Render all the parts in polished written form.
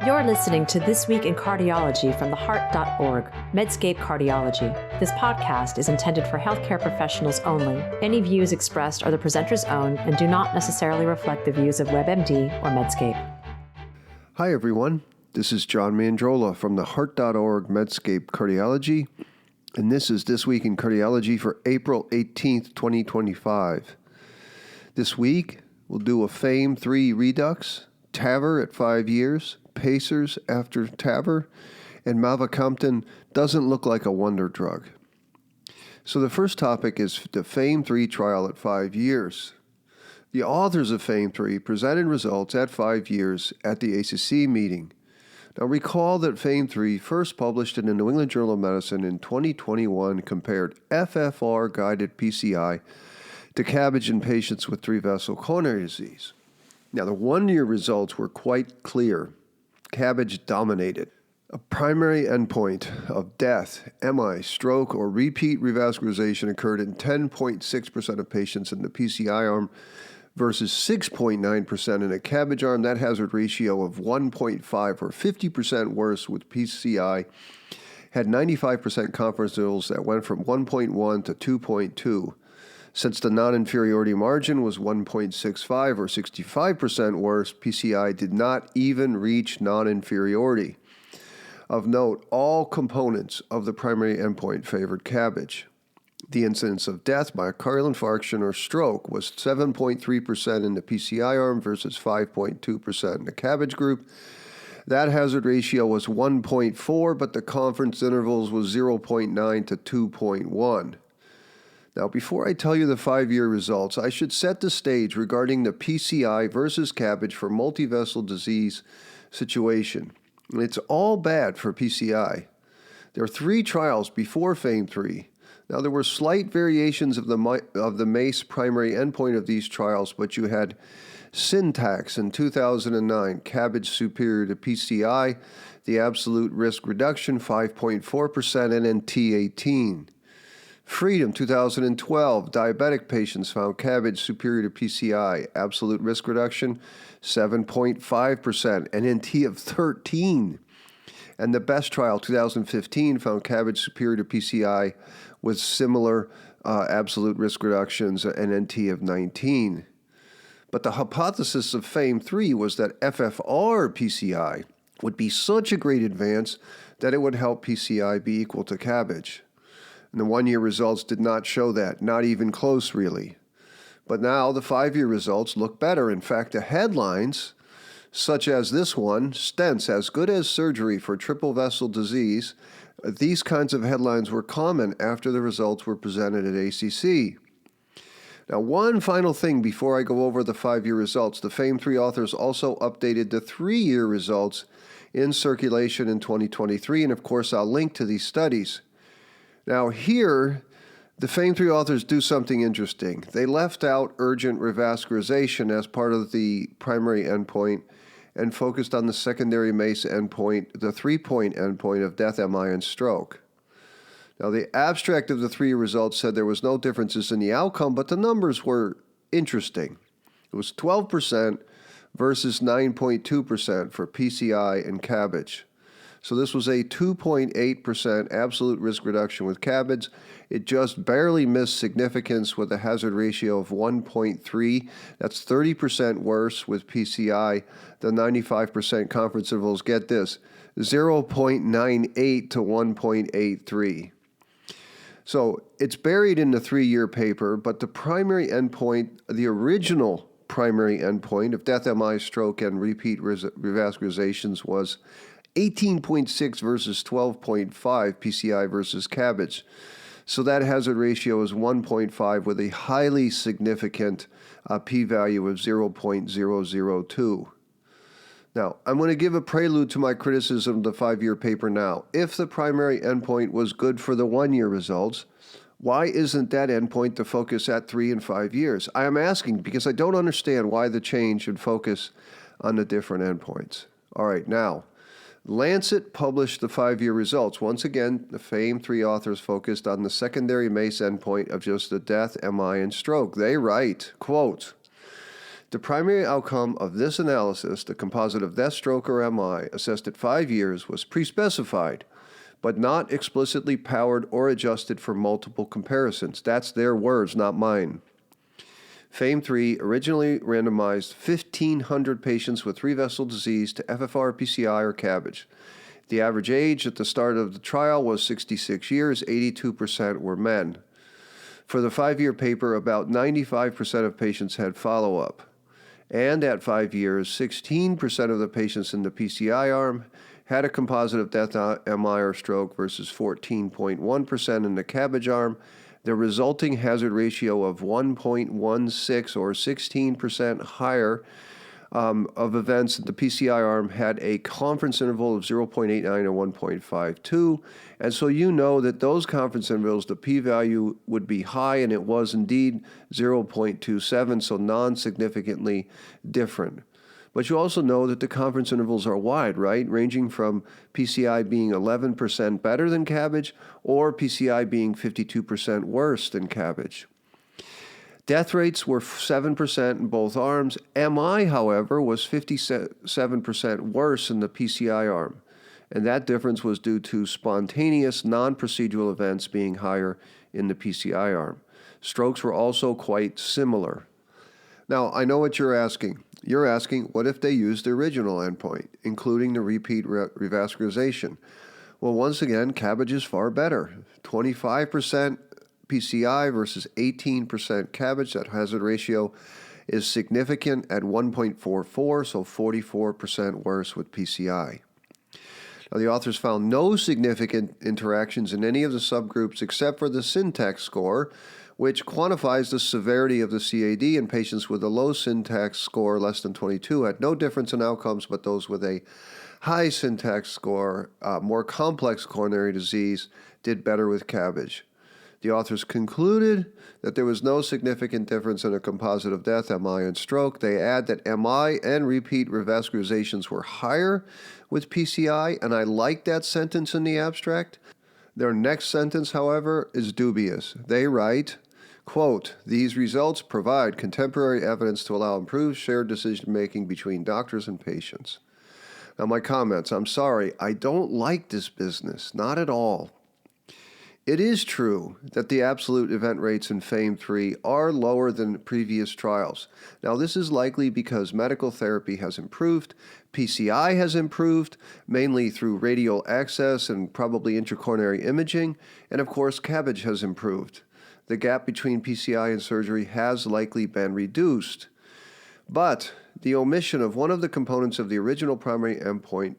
You're listening to This Week in Cardiology from theheart.org, Medscape Cardiology. This podcast is intended for healthcare professionals only. Any views expressed are the presenter's own and do not necessarily reflect the views of WebMD or Medscape. Hi, everyone. This is John Mandrola from theheart.org, Medscape Cardiology, and this is This Week in Cardiology for April 18th, 2025. This week, we'll do a FAME-3 redux, TAVR at 5 years, Pacers after TAVR, and Mavacamten doesn't look like a wonder drug. So the first topic is the FAME-3 trial at 5 years. The authors of FAME-3 presented results at 5 years at the ACC meeting. Now recall that FAME-3 first published in the New England Journal of Medicine in 2021 compared FFR-guided PCI to CABG in patients with 3-vessel coronary disease. Now the one-year results were quite clear. CABG dominated. A primary endpoint of death, MI, stroke, or repeat revascularization occurred in 10.6% of patients in the PCI arm versus 6.9% in a CABG arm. That hazard ratio of 1.5 or 50% worse with PCI had 95% confidence intervals that went from 1.1 to 2.2. Since the non-inferiority margin was 1.65 or 65% worse, PCI did not even reach non-inferiority. Of note, all components of the primary endpoint favored CABG. The incidence of death, myocardial infarction, or stroke was 7.3% in the PCI arm versus 5.2% in the CABG group. That hazard ratio was 1.4, but the confidence intervals was 0.9 to 2.1. Now, before I tell you the 5-year results, I should set the stage regarding the PCI versus CABG for multivessel disease situation. And it's all bad for PCI. There are 3 trials before FAME-3. Now, there were slight variations of the MACE primary endpoint of these trials, but you had Syntax in 2009, CABG superior to PCI, the absolute risk reduction 5.4%, and then T18. Freedom 2012, diabetic patients found CABG superior to PCI, absolute risk reduction 7.5%, and NT of 13. And the BEST trial 2015 found CABG superior to PCI with similar absolute risk reductions and NT of 19. But the hypothesis of FAME-3 was that FFR PCI would be such a great advance that it would help PCI be equal to CABG. And the one-year results did not show that, not even close, really. But now the 5-year results look better. In fact, the headlines, such as this one, stents as good as surgery for triple vessel disease, these kinds of headlines were common after the results were presented at ACC. Now, one final thing before I go over the 5-year results. The FAME-3 authors also updated the 3-year results in circulation in 2023, and of course, I'll link to these studies. Now here, the FAME-3 authors do something interesting. They left out urgent revascularization as part of the primary endpoint and focused on the secondary MACE endpoint, the 3-point endpoint of death, MI, and stroke. Now the abstract of the 3-year results said there was no differences in the outcome, but the numbers were interesting. It was 12% versus 9.2% for PCI and CABG. So this was a 2.8% absolute risk reduction with CABG. It just barely missed significance with a hazard ratio of 1.3. That's 30% worse with PCI. The 95% confidence intervals, get this, 0.98 to 1.83. So it's buried in the 3-year paper, but the primary endpoint, the original primary endpoint of death, MI, stroke, and repeat revascularizations was 18.6 versus 12.5 PCI versus CABG. So that hazard ratio is 1.5 with a highly significant p-value of 0.002. Now, I'm going to give a prelude to my criticism of the 5-year paper now. If the primary endpoint was good for the 1-year results, why isn't that endpoint the focus at 3 and 5 years? I am asking because I don't understand why the change should focus on the different endpoints. All right, now, Lancet published the 5-year results. Once again, the FAME-3 authors focused on the secondary MACE endpoint of just the death, MI, and stroke. They write, quote, The primary outcome of this analysis, the composite of death, stroke, or MI, assessed at 5 years, was pre-specified, but not explicitly powered or adjusted for multiple comparisons. That's their words, not mine. FAME-3 originally randomized 1,500 patients with three-vessel disease to FFR, PCI, or CABG. The average age at the start of the trial was 66 years, 82% were men. For the 5-year paper, about 95% of patients had follow-up. And at 5 years, 16% of the patients in the PCI arm had a composite of death, MI, or stroke versus 14.1% in the CABG arm. The resulting hazard ratio of 1.16 or 16% higher of events in the PCI arm had a confidence interval of 0.89 or 1.52. And so you know that those confidence intervals, the p-value would be high, and it was indeed 0.27, so non-significantly different. But you also know that the confidence intervals are wide, right? Ranging from PCI being 11% better than CABG or PCI being 52% worse than CABG. Death rates were 7% in both arms. MI, however, was 57% worse in the PCI arm, and that difference was due to spontaneous non-procedural events being higher in the PCI arm. Strokes were also quite similar. Now, I know what you're asking. You're asking, what if they used the original endpoint, including the repeat revascularization? Well, once again, CABG is far better. 25% PCI versus 18% CABG. That hazard ratio is significant at 1.44, so 44% worse with PCI. Now, the authors found no significant interactions in any of the subgroups except for the syntax score, which quantifies the severity of the CAD in patients with a low syntax score less than 22 had no difference in outcomes, but those with a high syntax score, more complex coronary disease, did better with CABG. The authors concluded that there was no significant difference in a composite of death, MI, and stroke. They add that MI and repeat revascularizations were higher with PCI, and I like that sentence in the abstract. Their next sentence, however, is dubious. They write, quote, "These results provide contemporary evidence to allow improved shared decision-making between doctors and patients." Now, my comments. I'm sorry, I don't like this business, not at all. It is true that the absolute event rates in FAME-3 are lower than previous trials. Now, this is likely because medical therapy has improved, PCI has improved, mainly through radial access and probably intracoronary imaging, and of course, CABG has improved. The gap between PCI and surgery has likely been reduced. But the omission of one of the components of the original primary endpoint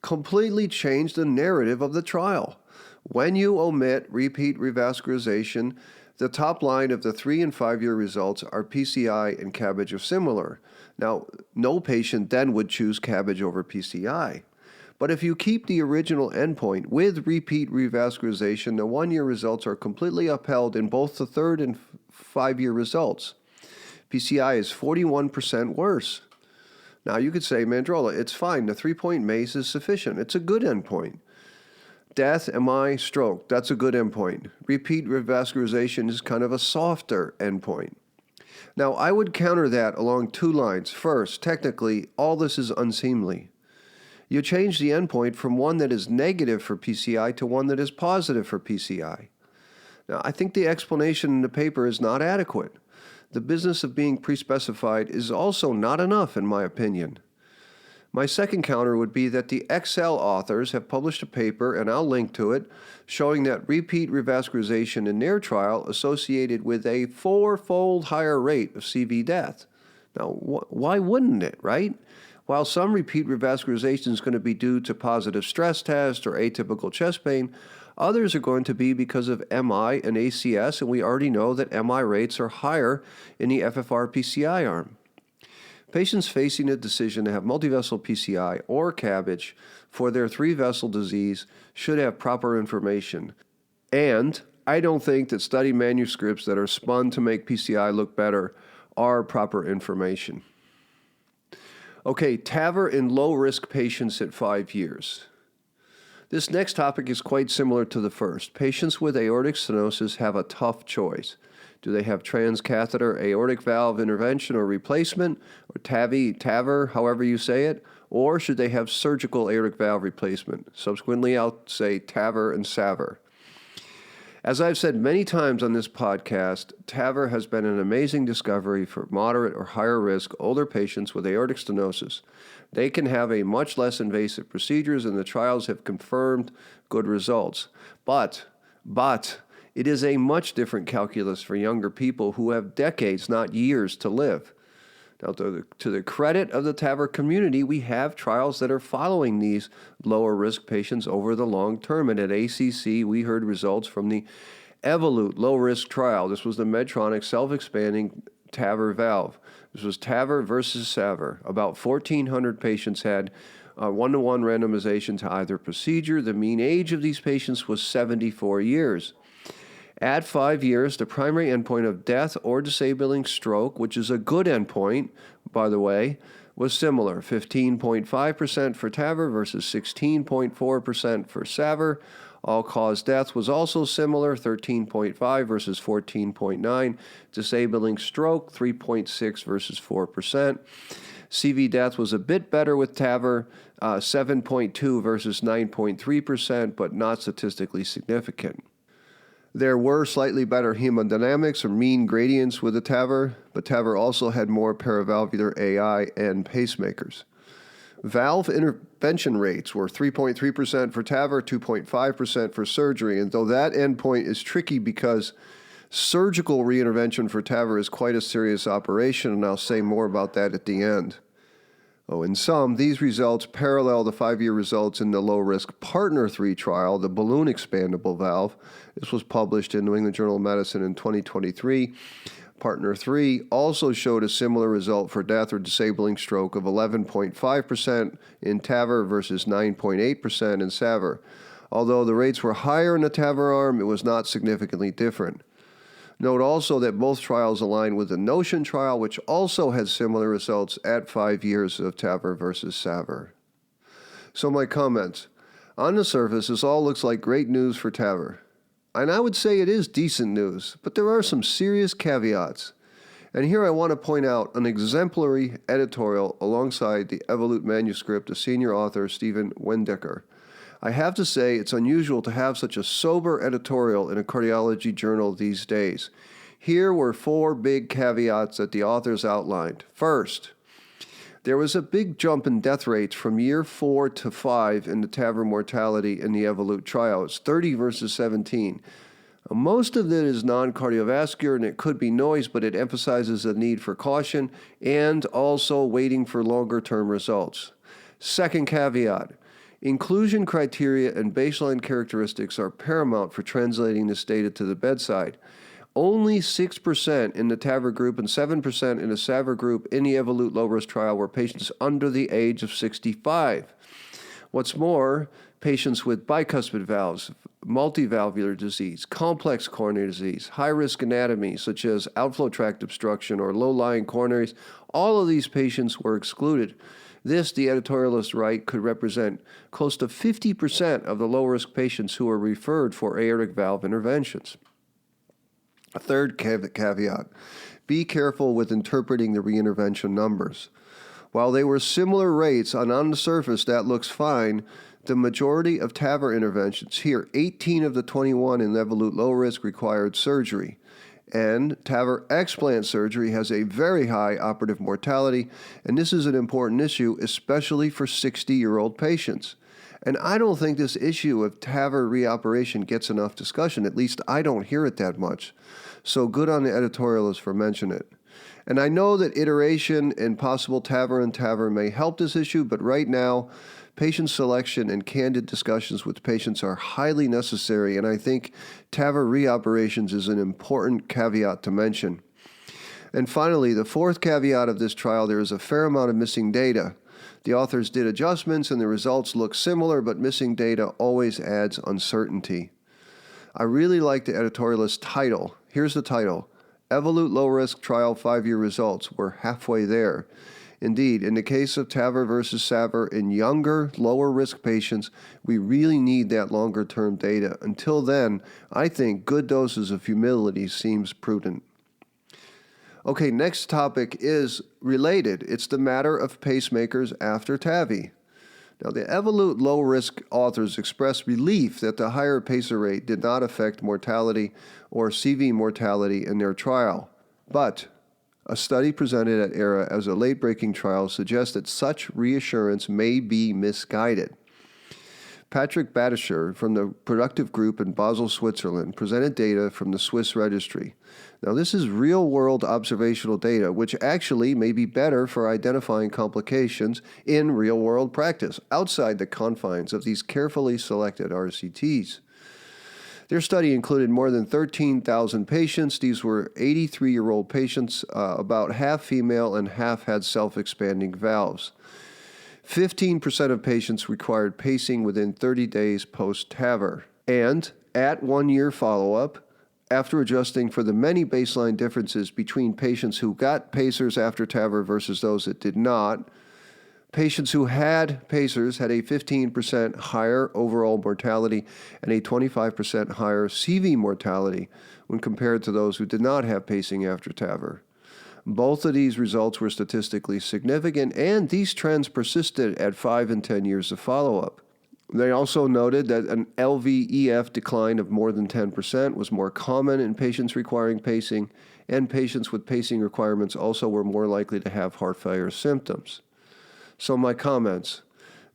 completely changed the narrative of the trial. When you omit repeat revascularization, the top line of the 3 and 5-year results are PCI and CABG are similar. Now, no patient then would choose CABG over PCI. But if you keep the original endpoint with repeat revascularization, the 1-year results are completely upheld in both the 3rd and 5-year results. PCI is 41% worse. Now, you could say, Mandrola, it's fine. The 3-point MACE is sufficient. It's a good endpoint. Death, MI, stroke, that's a good endpoint. Repeat revascularization is kind of a softer endpoint. Now, I would counter that along 2 lines. First, technically, all this is unseemly. You change the endpoint from one that is negative for PCI to one that is positive for PCI. Now, I think the explanation in the paper is not adequate. The business of being pre-specified is also not enough, in my opinion. My second counter would be that the Excel authors have published a paper, and I'll link to it, showing that repeat revascularization in their trial associated with a 4-fold higher rate of CV death. Now, why wouldn't it, right? While some repeat revascularization is going to be due to positive stress test or atypical chest pain, others are going to be because of MI and ACS, and we already know that MI rates are higher in the FFR PCI arm. Patients facing a decision to have multivessel PCI or CABG for their 3-vessel disease should have proper information. And I don't think that study manuscripts that are spun to make PCI look better are proper information. Okay, TAVR in low-risk patients at 5 years. This next topic is quite similar to the first. Patients with aortic stenosis have a tough choice. Do they have transcatheter aortic valve intervention or replacement, or TAVI, TAVR, however you say it, or should they have surgical aortic valve replacement? Subsequently, I'll say TAVR and SAVR. As I've said many times on this podcast, TAVR has been an amazing discovery for moderate or higher risk older patients with aortic stenosis. They can have a much less invasive procedures, and the trials have confirmed good results. But it is a much different calculus for younger people who have decades, not years, to live. Now, to the credit of the TAVR community, we have trials that are following these lower risk patients over the long term. And at ACC, we heard results from the Evolute low risk trial. This was the Medtronic self-expanding TAVR valve. This was TAVR versus SAVR. About 1,400 patients had one-to-one randomization to either procedure. The mean age of these patients was 74 years. At 5 years, the primary endpoint of death or disabling stroke, which is a good endpoint, by the way, was similar, 15.5% for TAVR versus 16.4% for SAVR. All-cause death was also similar, 13.5 versus 14.9. Disabling stroke, 3.6 versus 4%. CV death was a bit better with TAVR, 7.2 versus 9.3%, but not statistically significant. There were slightly better hemodynamics or mean gradients with the TAVR, but TAVR also had more paravalvular AI and pacemakers. Valve intervention rates were 3.3% for TAVR, 2.5% for surgery, and though that endpoint is tricky because surgical reintervention for TAVR is quite a serious operation, and I'll say more about that at the end. In sum, these results parallel the 5-year results in the low-risk PARTNER 3 trial, the balloon expandable valve. This was published in New England Journal of Medicine in 2023. PARTNER 3 also showed a similar result for death or disabling stroke of 11.5% in TAVR versus 9.8% in SAVR. Although the rates were higher in the TAVR arm, it was not significantly different. Note also that both trials align with the NOTION trial, which also had similar results at 5 years of TAVR versus SAVR. So my comments. On the surface, this all looks like great news for TAVR. And I would say it is decent news, but there are some serious caveats. And here I want to point out an exemplary editorial alongside the Evolute manuscript of senior author Stephen Wendecker. I have to say it's unusual to have such a sober editorial in a cardiology journal these days. Here were 4 big caveats that the authors outlined. First, there was a big jump in death rates from year 4 to 5 in the TAVR mortality in the Evolute trial. It's 30 versus 17. Most of it is non-cardiovascular, and it could be noise, but it emphasizes the need for caution and also waiting for longer-term results. Second caveat. Inclusion criteria and baseline characteristics are paramount for translating this data to the bedside. Only 6% in the TAVR group and 7% in the SAVR group in the Evolute low-risk trial were patients under the age of 65. What's more, patients with bicuspid valves, multivalvular disease, complex coronary disease, high-risk anatomy such as outflow tract obstruction or low-lying coronaries, all of these patients were excluded. This, the editorialists write, could represent close to 50% of the low-risk patients who were referred for aortic valve interventions. A third caveat, be careful with interpreting the reintervention numbers. While they were similar rates and on the surface that looks fine, the majority of TAVR interventions, here 18 of the 21 in Evolute low risk required surgery. And TAVR explant surgery has a very high operative mortality, and this is an important issue, especially for 60-year-old patients. And I don't think this issue of TAVR reoperation gets enough discussion. At least I don't hear it that much. So good on the editorialists for mentioning it. And I know that iteration and possible TAVR and TAVR may help this issue, but right now, patient selection and candid discussions with patients are highly necessary, and I think TAVR reoperations is an important caveat to mention. And finally, the fourth caveat of this trial, there is a fair amount of missing data. The authors did adjustments and the results look similar, but missing data always adds uncertainty. I really like the editorialist title. Here's the title. Evolute low-risk trial 5-year results. We're halfway there. Indeed, in the case of TAVR versus SAVR in younger, lower-risk patients, we really need that longer-term data. Until then, I think good doses of humility seems prudent. Okay, next topic is related. It's the matter of pacemakers after TAVI. Now, the Evolute low-risk authors expressed relief that the higher pacer rate did not affect mortality or CV mortality in their trial. But a study presented at ERA as a late-breaking trial suggests that such reassurance may be misguided. Patrick Batischer from the Productive Group in Basel, Switzerland, presented data from the Swiss registry. Now, this is real-world observational data, which actually may be better for identifying complications in real-world practice, outside the confines of these carefully selected RCTs. Their study included more than 13,000 patients. These were 83-year-old patients, about half female and half had self-expanding valves. 15% of patients required pacing within 30 days post-TAVR. And at 1-year follow-up, after adjusting for the many baseline differences between patients who got pacers after TAVR versus those that did not, patients who had pacers had a 15% higher overall mortality and a 25% higher CV mortality when compared to those who did not have pacing after TAVR. Both of these results were statistically significant, and these trends persisted at 5 and 10 years of follow-up. They also noted that an LVEF decline of more than 10% was more common in patients requiring pacing, and patients with pacing requirements also were more likely to have heart failure symptoms. So my comments.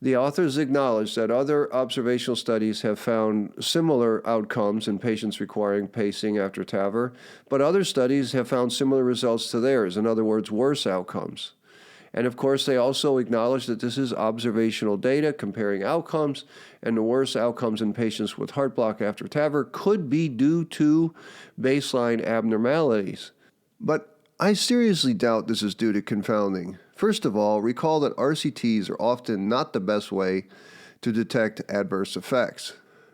The authors acknowledge that other observational studies have found similar outcomes in patients requiring pacing after TAVR, but other studies have found similar results to theirs, in other words, worse outcomes. And of course, they also acknowledge that this is observational data comparing outcomes, and the worse outcomes in patients with heart block after TAVR could be due to baseline abnormalities. But I seriously doubt this is due to confounding. First of all, recall that RCTs are often not the best way to detect adverse effects.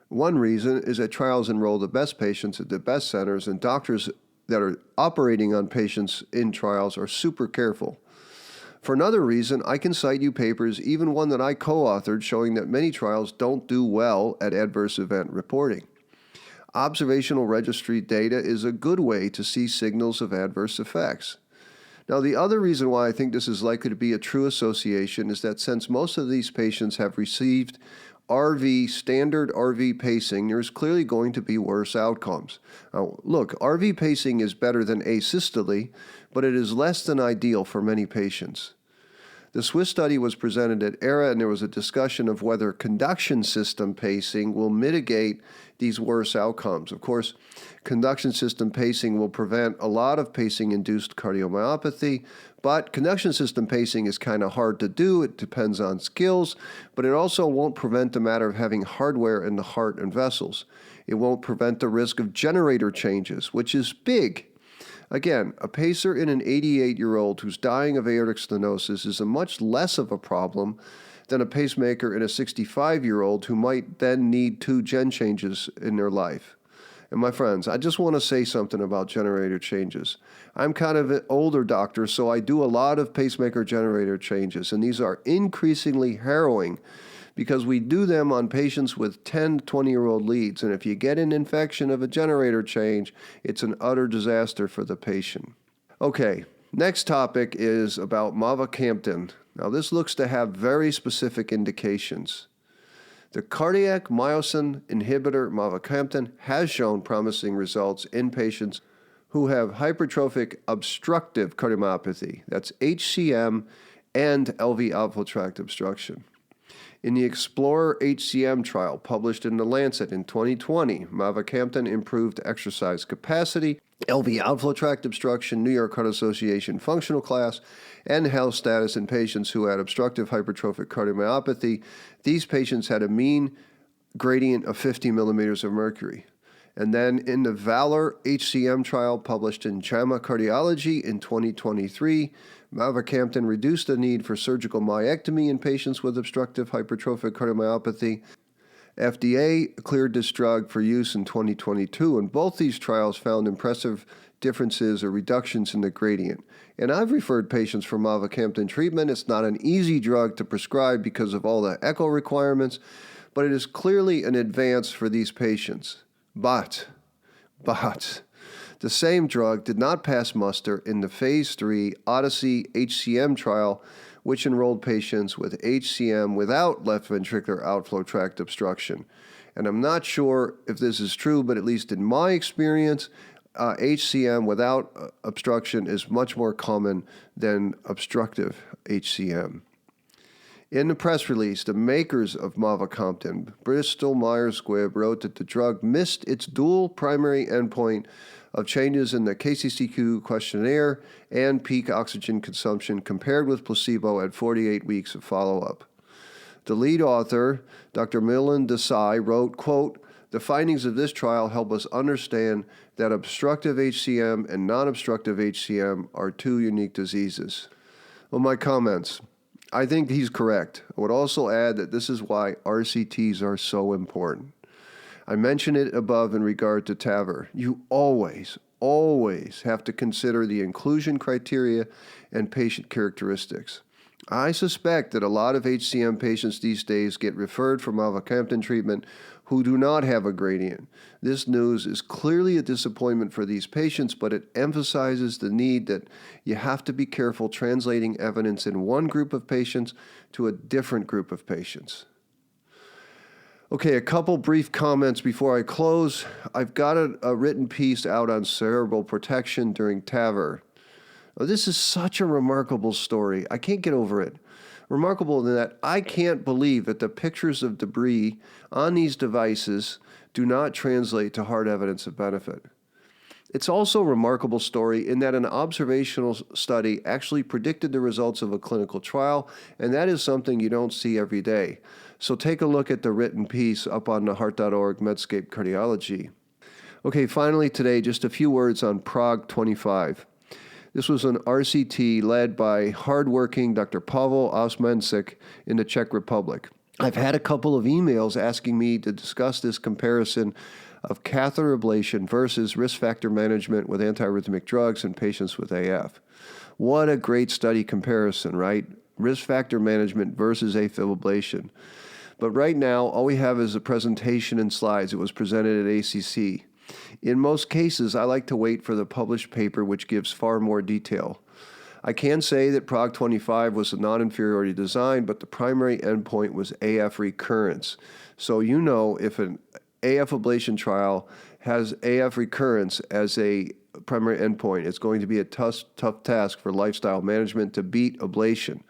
One reason is that trials enroll the best patients at the best centers, and doctors that are operating on patients in trials are super careful. For another reason, I can cite you papers, even one that I co-authored, showing that many trials don't do well at adverse event reporting. Observational registry data is a good way to see signals of adverse effects. Now, the other reason why I think this is likely to be a true association is that since most of these patients have received standard RV pacing, there's clearly going to be worse outcomes. Now, look, RV pacing is better than asystole, but it is less than ideal for many patients. The Swiss study was presented at ERA, and there was a discussion of whether conduction system pacing will mitigate these worse outcomes. Of course, conduction system pacing will prevent a lot of pacing-induced cardiomyopathy, but conduction system pacing is kind of hard to do. It depends on skills, but it also won't prevent the matter of having hardware in the heart and vessels. It won't prevent the risk of generator changes, which is big. Again, a pacer in an 88-year-old who's dying of aortic stenosis is a much less of a problem than a pacemaker in a 65-year-old who might then need 2 gen changes in their life. And my friends, I just want to say something about generator changes. I'm kind of an older doctor, so I do a lot of pacemaker generator changes, and these are increasingly harrowing because we do them on patients with 10 to 20-year-old leads, and if you get an infection of a generator change, it's an utter disaster for the patient. Okay, next topic is about Mavacamten. Now, this looks to have very specific indications. The cardiac myosin inhibitor Mavacamten has shown promising results in patients who have hypertrophic obstructive cardiomyopathy, that's HCM and LV outflow tract obstruction. In the Explorer-HCM trial published in The Lancet in 2020, Mavacamten improved exercise capacity, LV outflow tract obstruction, New York Heart Association functional class, and health status in patients who had obstructive hypertrophic cardiomyopathy. These patients had a mean gradient of 50 millimeters of mercury. And then in the Valor HCM trial published in JAMA Cardiology in 2023, Mavacamten reduced the need for surgical myectomy in patients with obstructive hypertrophic cardiomyopathy. FDA cleared this drug for use in 2022, and both these trials found impressive differences or reductions in the gradient. And I've referred patients for Mavacamten treatment. It's not an easy drug to prescribe because of all the echo requirements, but it is the clearly an advance for these patients. But, the The same drug did not pass muster in the Phase 3 Odyssey HCM trial, which enrolled patients with HCM without left ventricular outflow tract obstruction. And I'm not sure if this is true, but at least in my experience, HCM without obstruction is much more common than obstructive HCM. In the press release, the makers of Mavacamten, Bristol Myers Squibb, wrote that the drug missed its dual primary endpoint of changes in the KCCQ questionnaire and peak oxygen consumption compared with placebo at 48 weeks of follow-up. The lead author, Dr. Milind Desai, wrote, quote, "The findings of this trial help us understand that obstructive HCM and non-obstructive HCM are two unique diseases." Well, my comments. I think he's correct. I would also add that this is why RCTs are so important. I mentioned it above in regard to TAVR. You always have to consider the inclusion criteria and patient characteristics. I suspect that a lot of HCM patients these days get referred for Mavacamten treatment who do not have a gradient. This news is clearly a disappointment for these patients, but it emphasizes the need that you have to be careful translating evidence in one group of patients to a different group of patients. Okay, a couple brief comments before I close. I've got a written piece out on cerebral protection during TAVR. Now, this is such a remarkable story. I can't get over it. Remarkable in that I can't believe that the pictures of debris on these devices do not translate to hard evidence of benefit. It's also a remarkable story in that an observational study actually predicted the results of a clinical trial, and that is something you don't see every day. So take a look at the written piece up on the heart.org Medscape Cardiology. Okay, finally today, just a few words on Prague 25. This was an RCT led by hardworking Dr. Pavel Osmansik in the Czech Republic. I've had a couple of emails asking me to discuss this comparison of catheter ablation versus risk factor management with antiarrhythmic drugs in patients with AF. What a great study comparison, right? Risk factor management versus AFib ablation. But right now, all we have is a presentation and slides. It was presented at ACC. In most cases, I like to wait for the published paper, which gives far more detail. I can say that Prague 25 was a non-inferiority design, but the primary endpoint was AF recurrence. So you know if an AF ablation trial has AF recurrence as a primary endpoint, it's going to be a tough task for lifestyle management to beat ablation.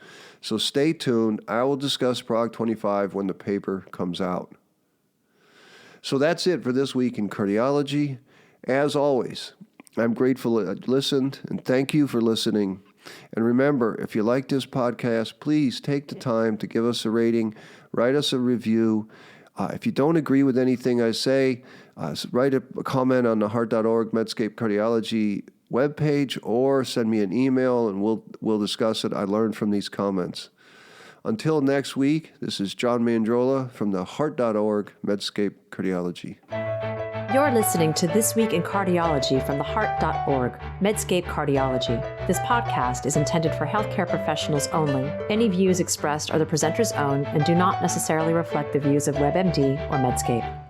So stay tuned. I will discuss Prague 25 when the paper comes out. So that's it for this week in cardiology. As always, I'm grateful that you listened, and thank you for listening. And remember, if you like this podcast, please take the time to give us a rating, write us a review. If you don't agree with anything I say, write a comment on the heart.org Medscape Cardiology webpage, or send me an email and we'll discuss it. I learned from these comments. Until next week, this is John Mandrola from the heart.org Medscape Cardiology. You're listening to This Week in Cardiology from the heart.org Medscape Cardiology. This podcast is intended for healthcare professionals only. Any views expressed are the presenter's own and do not necessarily reflect the views of WebMD or Medscape.